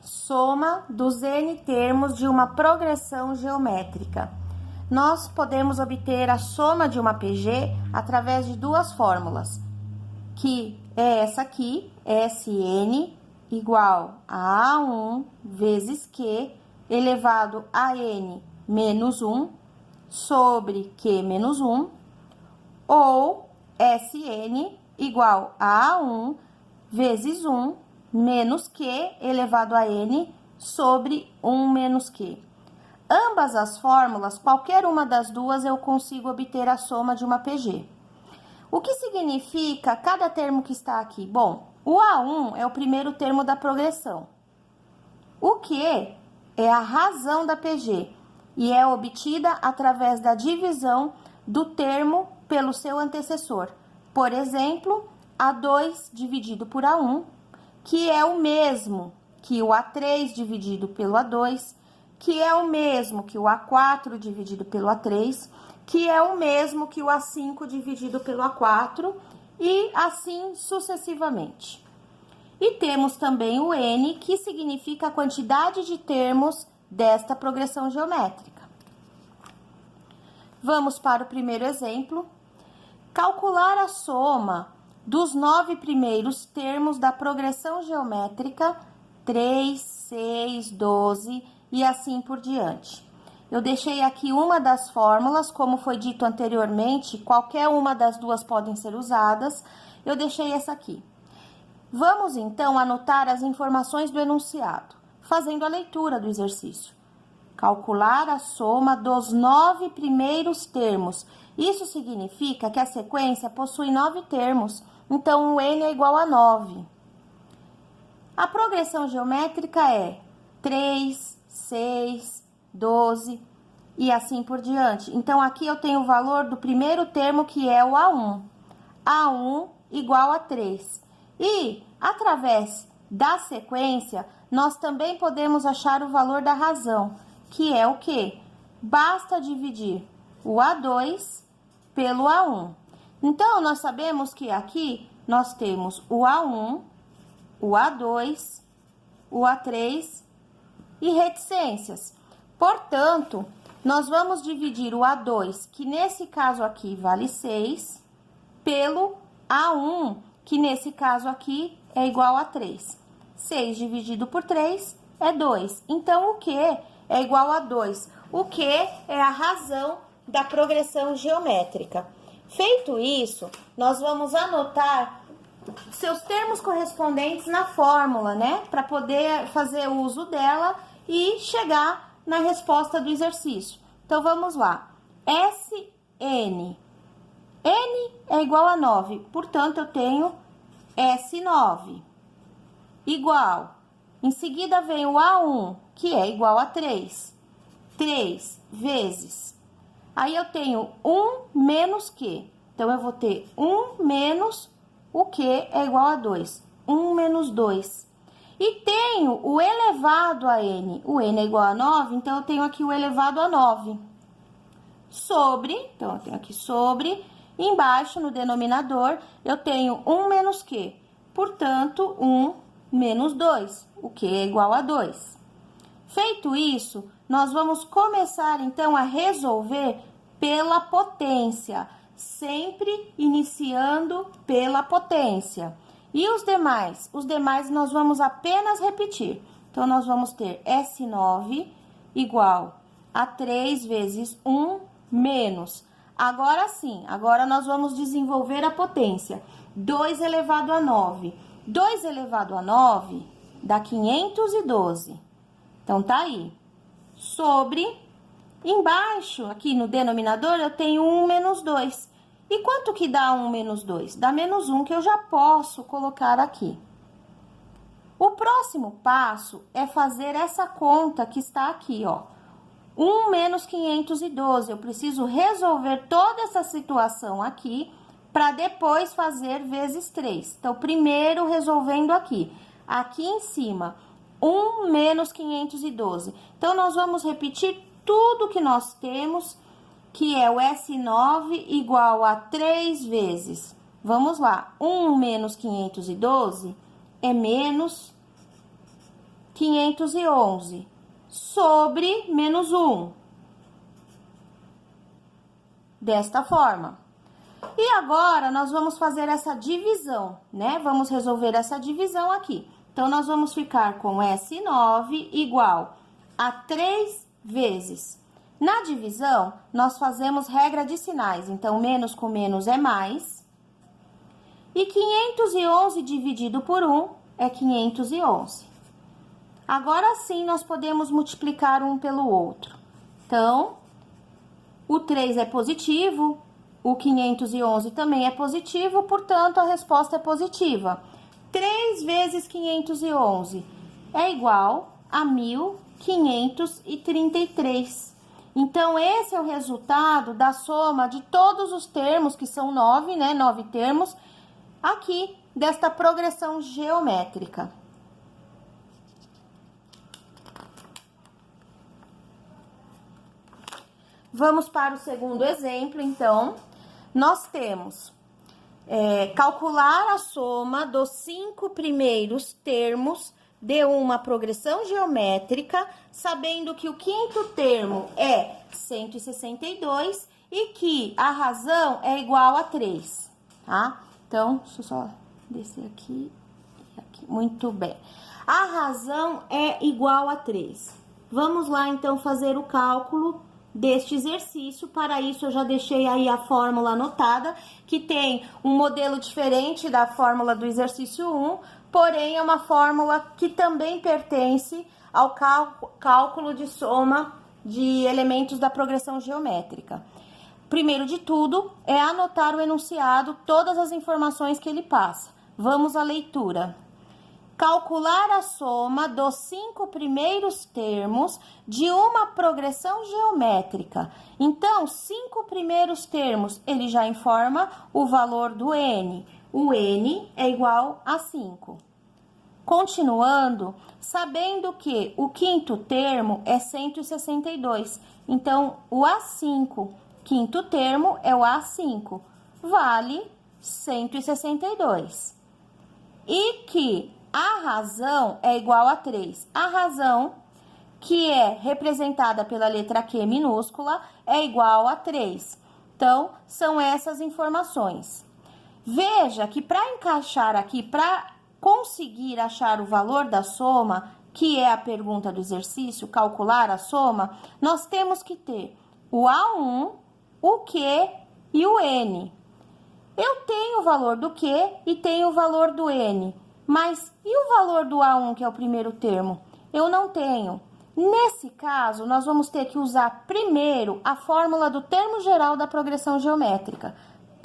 soma dos n termos de uma progressão geométrica. Nós podemos obter a soma de uma PG através de duas fórmulas, que é essa aqui, Sn igual a A1 vezes Q elevado a n menos 1 sobre Q menos 1, ou Sn igual a A1 vezes 1 menos Q elevado a n sobre 1 menos Q. Ambas as fórmulas, qualquer uma das duas, eu consigo obter a soma de uma PG. O que significa cada termo que está aqui? Bom, o A1 é o primeiro termo da progressão. O Q é a razão da PG e é obtida através da divisão do termo pelo seu antecessor. Por exemplo, A2 dividido por A1, que é o mesmo que o A3 dividido pelo A2, que é o mesmo que o A4 dividido pelo A3, que é o mesmo que o A5 dividido pelo A4, e assim sucessivamente. E temos também o N, que significa a quantidade de termos desta progressão geométrica. Vamos para o primeiro exemplo. Calcular a soma dos 9 primeiros termos da progressão geométrica 3, 6, 12 e assim por diante. Eu deixei aqui uma das fórmulas, como foi dito anteriormente, qualquer uma das duas podem ser usadas. Eu deixei essa aqui. Vamos, então, anotar as informações do enunciado, fazendo a leitura do exercício. Calcular a soma dos 9 primeiros termos. Isso significa que a sequência possui 9 termos, então o n é igual a 9. A progressão geométrica é 3, 6, 12 e assim por diante. Então, aqui eu tenho o valor do primeiro termo, que é o A1. A1 igual a 3. E, através da sequência, nós também podemos achar o valor da razão, que é o quê? Basta dividir o A2 pelo A1. Então, nós sabemos que aqui nós temos o A1, o A2, o A3 e reticências. Portanto, nós vamos dividir o A2, que nesse caso aqui vale 6, pelo A1, que nesse caso aqui é igual a 3. 6 dividido por 3 é 2. Então, o Q é igual a 2. O Q é a razão da progressão geométrica. Feito isso, nós vamos anotar seus termos correspondentes na fórmula, né? Para poder fazer uso dela e chegar na resposta do exercício. Então, vamos lá. Sn. N é igual a 9, portanto, eu tenho S9 igual. Em seguida, vem o A1, que é igual a 3. 3 vezes. Aí, eu tenho 1 menos Q. Então, eu vou ter 1 menos o Q é igual a 2. 1 menos 2. E tenho o elevado a N. O N é igual a 9, então, eu tenho aqui o elevado a 9. Sobre, então, eu tenho aqui sobre... Embaixo, no denominador, eu tenho 1 menos Q. Portanto, 1 menos 2. O Q é igual a 2. Feito isso, nós vamos começar, então, a resolver pela potência. Sempre iniciando pela potência. E os demais? Os demais nós vamos apenas repetir. Então, nós vamos ter S9 igual a 3 vezes 1 menos... Agora sim, agora nós vamos desenvolver a potência. 2 elevado a 9. 2 elevado a 9 dá 512. Então, tá aí. Sobre, embaixo, aqui no denominador, eu tenho 1 menos 2. E quanto que dá 1 menos 2? Dá menos 1, que eu já posso colocar aqui. O próximo passo é fazer essa conta que está aqui, ó. 1 menos 512, eu preciso resolver toda essa situação aqui para depois fazer vezes 3. Então, primeiro resolvendo aqui. Aqui em cima, 1 menos 512. Então, nós vamos repetir tudo que nós temos, que é o S9 igual a 3 vezes. Vamos lá, 1 menos 512 é menos 511 sobre menos 1. Desta forma. E agora, nós vamos fazer essa divisão, né? Vamos resolver essa divisão aqui. Então, nós vamos ficar com S9 igual a 3 vezes. Na divisão, nós fazemos regra de sinais. Então, menos com menos é mais. E 511 dividido por 1 é 511. Agora sim, nós podemos multiplicar um pelo outro. Então, o 3 é positivo, o 511 também é positivo, portanto, a resposta é positiva. 3 vezes 511 é igual a 1.533. Então, esse é o resultado da soma de todos os termos, que são 9, né? 9 termos, aqui, desta progressão geométrica. Vamos para o segundo exemplo, então. Nós temos calcular a soma dos 5 primeiros termos de uma progressão geométrica, sabendo que o quinto termo é 162 e que a razão é igual a 3, tá? Então, deixa eu só descer aqui e aqui. Muito bem. A razão é igual a 3. Vamos lá, então, fazer o cálculo deste exercício. Para isso, eu já deixei aí a fórmula anotada, que tem um modelo diferente da fórmula do exercício 1, porém, é uma fórmula que também pertence ao cálculo de soma de elementos da progressão geométrica. Primeiro de tudo, é anotar o enunciado, todas as informações que ele passa. Vamos à leitura. Calcular a soma dos 5 primeiros termos de uma progressão geométrica. Então, 5 primeiros termos, ele já informa o valor do n. O n é igual a 5. Continuando, sabendo que o quinto termo é 162. Então, o A5, quinto termo, é o A5. Vale 162. E que a razão é igual a 3. A razão, que é representada pela letra Q minúscula, é igual a 3. Então, são essas informações. Veja que para encaixar aqui, para conseguir achar o valor da soma, que é a pergunta do exercício, calcular a soma, nós temos que ter o A1, o Q e o N. Eu tenho o valor do Q e tenho o valor do N. Mas e o valor do A1, que é o primeiro termo? Eu não tenho. Nesse caso, nós vamos ter que usar primeiro a fórmula do termo geral da progressão geométrica,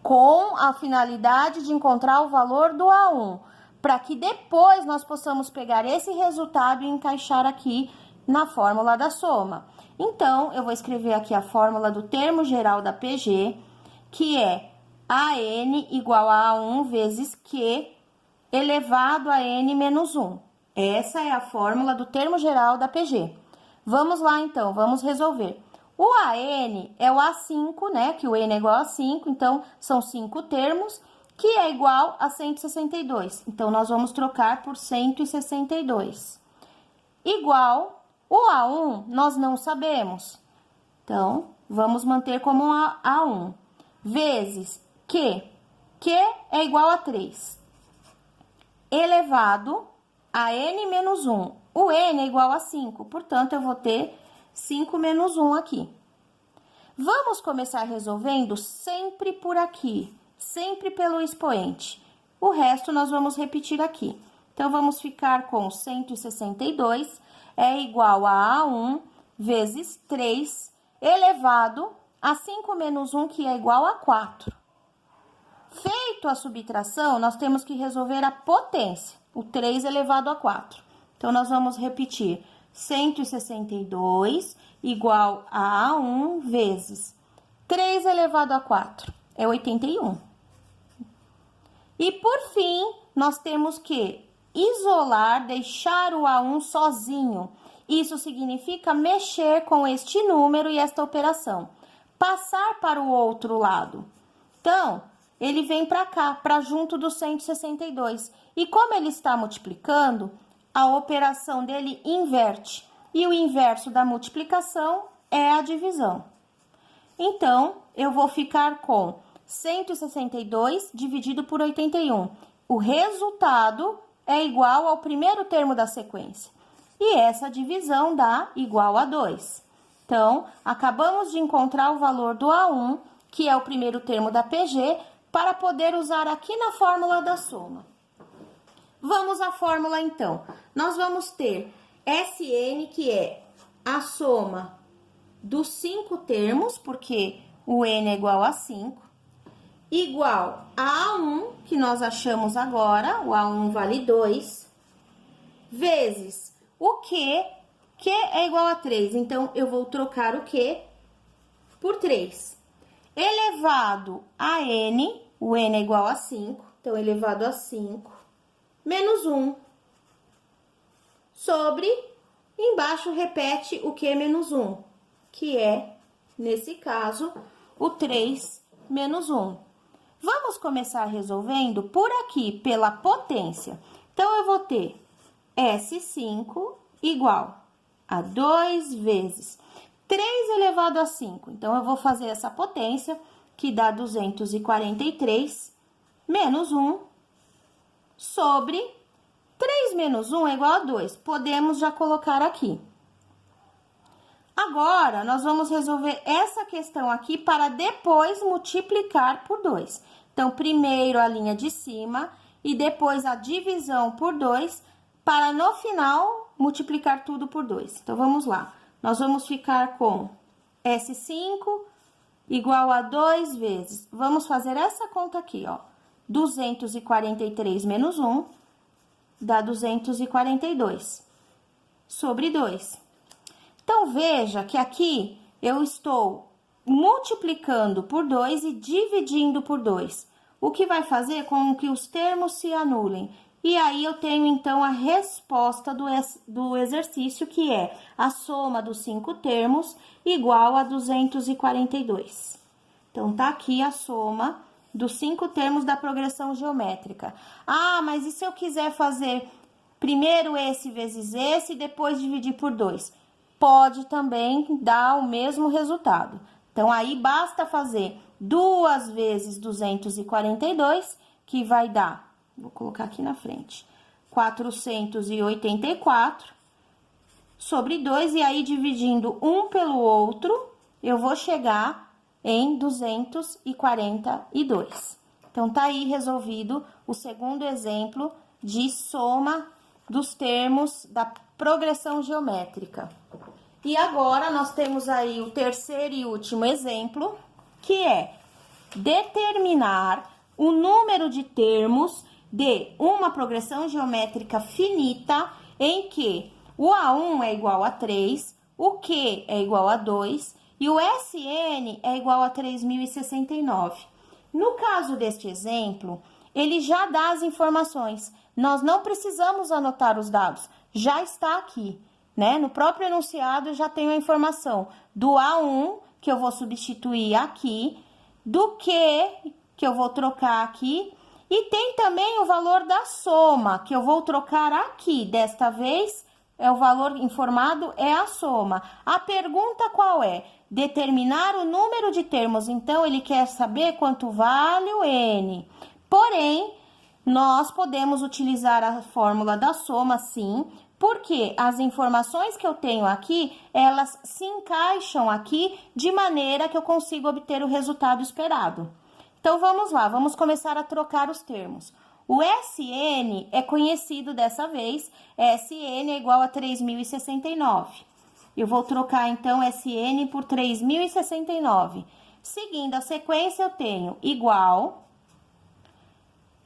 com a finalidade de encontrar o valor do A1, para que depois nós possamos pegar esse resultado e encaixar aqui na fórmula da soma. Então, eu vou escrever aqui a fórmula do termo geral da PG, que é AN igual a A1 vezes Q elevado a n menos 1. Essa é a fórmula do termo geral da PG. Vamos lá, então, vamos resolver. O AN é o A5, né? Que o N é igual a 5, então, são 5 termos, que é igual a 162. Então, nós vamos trocar por 162. Igual, o A1, nós não sabemos. Então, vamos manter como A1. Vezes Q é igual a 3. Elevado a n menos 1. O n é igual a 5, portanto, eu vou ter 5 menos 1 aqui. Vamos começar resolvendo sempre por aqui, sempre pelo expoente. O resto nós vamos repetir aqui. Então, vamos ficar com 162 é igual a A1 vezes 3 elevado a 5 menos 1, que é igual a 4. Feito a subtração, nós temos que resolver a potência, o 3 elevado a 4. Então, nós vamos repetir 162 igual a A1 vezes 3 elevado a 4, é 81. E, por fim, nós temos que isolar, deixar o A1 sozinho. Isso significa mexer com este número e esta operação. Passar para o outro lado. Então, ele vem para cá, para junto do 162. E como ele está multiplicando, a operação dele inverte. E o inverso da multiplicação é a divisão. Então, eu vou ficar com 162 dividido por 81. O resultado é igual ao primeiro termo da sequência. E essa divisão dá igual a 2. Então, acabamos de encontrar o valor do A1, que é o primeiro termo da PG, para poder usar aqui na fórmula da soma. Vamos à fórmula, então. Nós vamos ter SN, que é a soma dos 5 termos, porque o N é igual a 5, igual a A1, que nós achamos agora, o A1 vale 2, vezes o Q é igual a 3. Então, eu vou trocar o Q por 3. Elevado a N, o N é igual a 5, então, elevado a 5, menos 1, sobre, embaixo repete o Q menos 1, que é, nesse caso, o 3 menos 1. Vamos começar resolvendo por aqui, pela potência. Então, eu vou ter S5 igual a 2 vezes 3 elevado a 5. Então, eu vou fazer essa potência, que dá 243, menos 1, sobre 3 menos 1 é igual a 2. Podemos já colocar aqui. Agora, nós vamos resolver essa questão aqui para depois multiplicar por 2. Então, primeiro a linha de cima e depois a divisão por 2, para no final multiplicar tudo por 2. Então, vamos lá. Nós vamos ficar com S5 igual a 2 vezes. Vamos fazer essa conta aqui, ó. 243 menos 1 dá 242 sobre 2. Então, veja que aqui eu estou multiplicando por 2 e dividindo por 2, o que vai fazer com que os termos se anulem. E aí, eu tenho, então, a resposta do exercício, que é a soma dos 5 termos igual a 242. Então, tá aqui a soma dos 5 termos da progressão geométrica. Ah, mas e se eu quiser fazer primeiro esse vezes esse e depois dividir por 2? Pode também dar o mesmo resultado. Então, aí basta fazer 2 vezes 242, que vai dar, vou colocar aqui na frente, 484 sobre 2, e aí dividindo um pelo outro, eu vou chegar em 242. Então, tá aí resolvido o segundo exemplo de soma dos termos da progressão geométrica. E agora, nós temos aí o terceiro e último exemplo, que é determinar o número de termos de uma progressão geométrica finita em que o A1 é igual a 3, o Q é igual a 2 e o SN é igual a 3069. No caso deste exemplo, ele já dá as informações. Nós não precisamos anotar os dados, já está aqui, né? No próprio enunciado eu já tenho a informação do A1, que eu vou substituir aqui, do Q, que eu vou trocar aqui, e tem também o valor da soma, que eu vou trocar aqui. Desta vez, o valor informado é a soma. A pergunta qual é? Determinar o número de termos. Então, ele quer saber quanto vale o N. Porém, nós podemos utilizar a fórmula da soma, sim, porque as informações que eu tenho aqui, elas se encaixam aqui de maneira que eu consigo obter o resultado esperado. Então, vamos lá, vamos começar a trocar os termos. O SN é conhecido dessa vez, SN é igual a 3069. Eu vou trocar, então, SN por 3069. Seguindo a sequência, eu tenho igual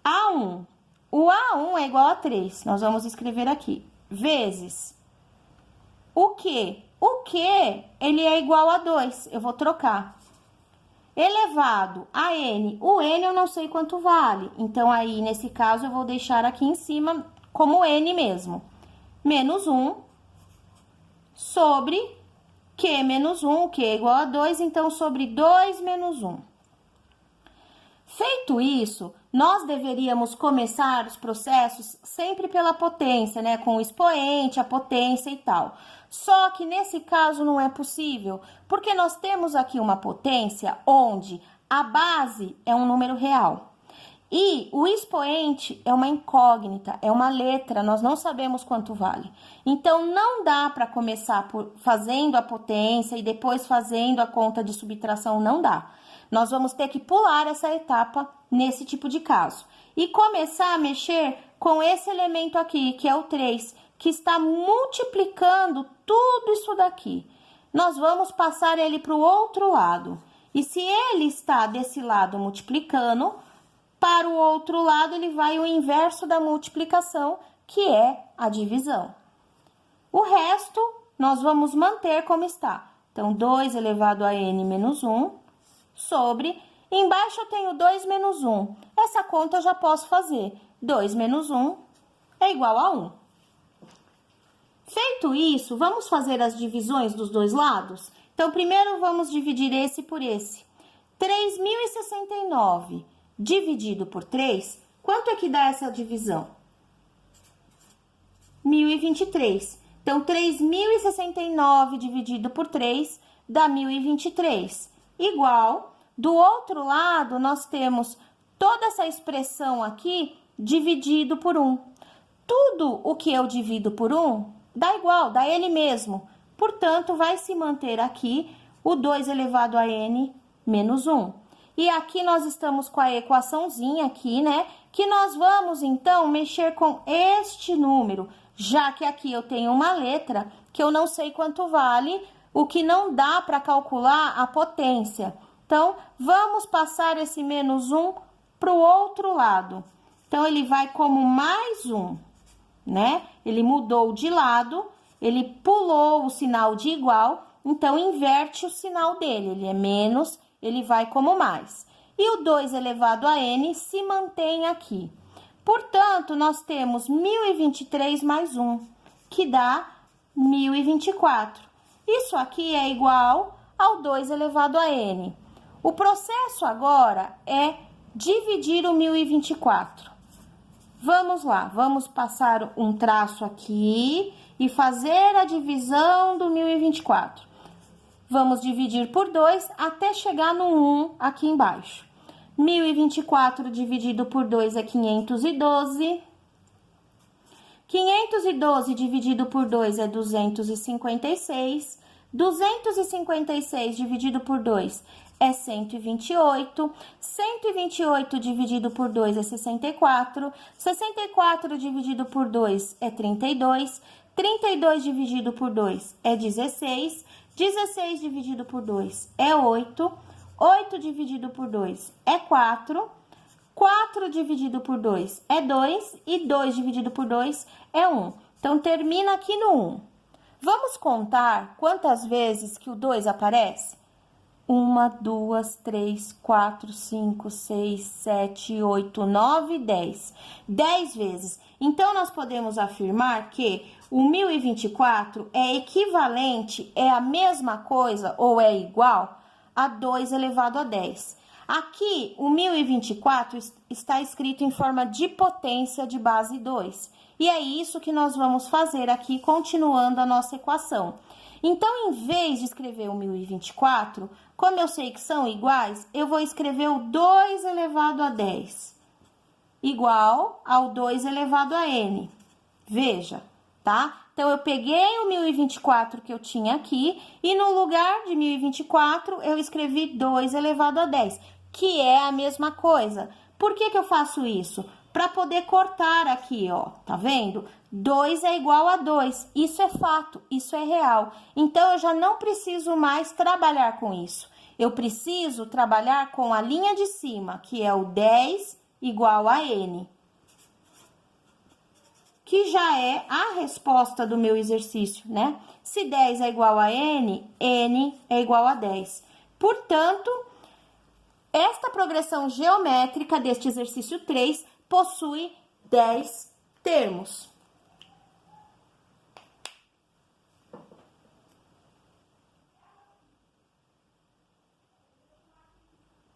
A1. O A1 é igual a 3, nós vamos escrever aqui, vezes o Q. O Q, ele é igual a 2, eu vou trocar. Elevado a N, o N eu não sei quanto vale, então aí, nesse caso, eu vou deixar aqui em cima como N mesmo. Menos 1 sobre Q menos 1, Q é igual a 2, então, sobre 2 menos 1. Feito isso, nós deveríamos começar os processos sempre pela potência, né? Com o expoente, a potência e tal. Só que nesse caso não é possível, porque nós temos aqui uma potência onde a base é um número real. E o expoente é uma incógnita, é uma letra, nós não sabemos quanto vale. Então, não dá para começar fazendo a potência e depois fazendo a conta de subtração, não dá. Nós vamos ter que pular essa etapa nesse tipo de caso. E começar a mexer com esse elemento aqui, que é o 3, que está multiplicando tudo isso daqui. Nós vamos passar ele para o outro lado. E se ele está desse lado multiplicando, para o outro lado, ele vai o inverso da multiplicação, que é a divisão. O resto, nós vamos manter como está. Então, 2 elevado a n menos 1, sobre... Embaixo eu tenho 2 menos 1. Essa conta eu já posso fazer. 2 menos 1 é igual a 1. Feito isso, vamos fazer as divisões dos dois lados? Então, primeiro vamos dividir esse por esse. 3.069 dividido por 3, quanto é que dá essa divisão? 1.023. Então, 3.069 dividido por 3 dá 1.023. Igual, do outro lado, nós temos toda essa expressão aqui dividido por 1. Tudo o que eu divido por 1 dá igual, dá ele mesmo. Portanto, vai se manter aqui o 2 elevado a n menos 1. E aqui nós estamos com a equaçãozinha aqui, né? Que nós vamos, então, mexer com este número, já que aqui eu tenho uma letra que eu não sei quanto vale, o que não dá para calcular a potência. Então, vamos passar esse menos 1 para o outro lado. Então, ele vai como mais 1, né? Ele mudou de lado, ele pulou o sinal de igual, então, inverte o sinal dele, ele é menos, ele vai como mais. E o 2 elevado a n se mantém aqui. Portanto, nós temos 1.023 mais 1, que dá 1.024. Isso aqui é igual ao 2 elevado a n. O processo agora é dividir o 1.024. Vamos lá, vamos passar um traço aqui e fazer a divisão do 1.024. Vamos dividir por 2 até chegar no 1 aqui embaixo. 1.024 dividido por 2 é 512. 512 dividido por 2 é 256. 256 dividido por 2 é 128. 128 dividido por 2 é 64. 64 dividido por 2 é 32. 32 dividido por 2 é 16. 16 dividido por 2 é 8, 8 dividido por 2 é 4, 4 dividido por 2 é 2 e 2 dividido por 2 é 1. Então, termina aqui no 1. Vamos contar quantas vezes que o 2 aparece? 1, 2, 3, 4, 5, 6, 7, 8, 9, 10. 10 vezes. Então, nós podemos afirmar que o 1.024 é equivalente, é a mesma coisa ou é igual a 2 elevado a 10. Aqui, o 1.024 está escrito em forma de potência de base 2. E é isso que nós vamos fazer aqui, continuando a nossa equação. Então, em vez de escrever o 1.024, como eu sei que são iguais, eu vou escrever o 2 elevado a 10, igual ao 2 elevado a n. Veja, tá? Então, eu peguei o 1.024 que eu tinha aqui e no lugar de 1.024, eu escrevi 2 elevado a 10, que é a mesma coisa. Por que que eu faço isso? Para poder cortar aqui, ó, tá vendo? 2 é igual a 2, isso é fato, isso é real. Então, eu já não preciso mais trabalhar com isso. Eu preciso trabalhar com a linha de cima, que é o 10 igual a n. Que já é a resposta do meu exercício, né? Se 10 é igual a n, n é igual a 10. Portanto, esta progressão geométrica deste exercício 3 possui 10 termos.